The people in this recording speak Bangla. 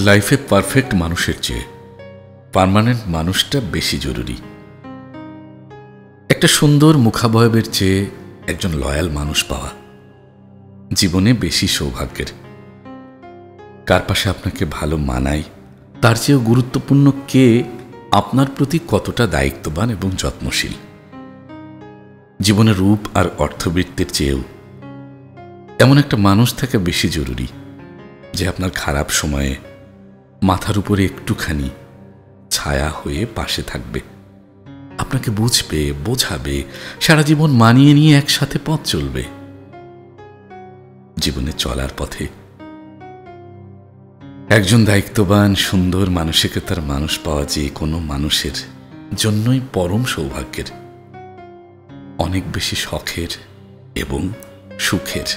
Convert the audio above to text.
লাইফে পারফেক্ট মানুষের চেয়ে পার্মানেন্ট মানুষটা বেশি জরুরি। একটা সুন্দর মুখাবয়বের চেয়ে একজন লয়াল মানুষ পাওয়া জীবনে বেশি সৌভাগ্যের। কার পাশে আপনাকে ভালো মানায় তার চেয়েও গুরুত্বপূর্ণ কে আপনার প্রতি কতটা দায়িত্ববান এবং যত্নশীল। জীবনের রূপ আর অর্থবৃত্তির চেয়েও এমন একটা মানুষ থাকা বেশি জরুরি যে আপনার খারাপ সময়ে মাথার উপরে একটুখানি ছায়া হয়ে পাশে থাকবে, আপনাকে বুঝবে, বোঝাবে, সারা জীবন মানিয়ে নিয়ে একসাথে পথ চলবে। জীবনে চলার পথে একজন দায়িত্ববান সুন্দর মানসিকতার মানুষ পাওয়া যে কোনো মানুষের জন্যই পরম সৌভাগ্যের, অনেক বেশি শখের এবং সুখের।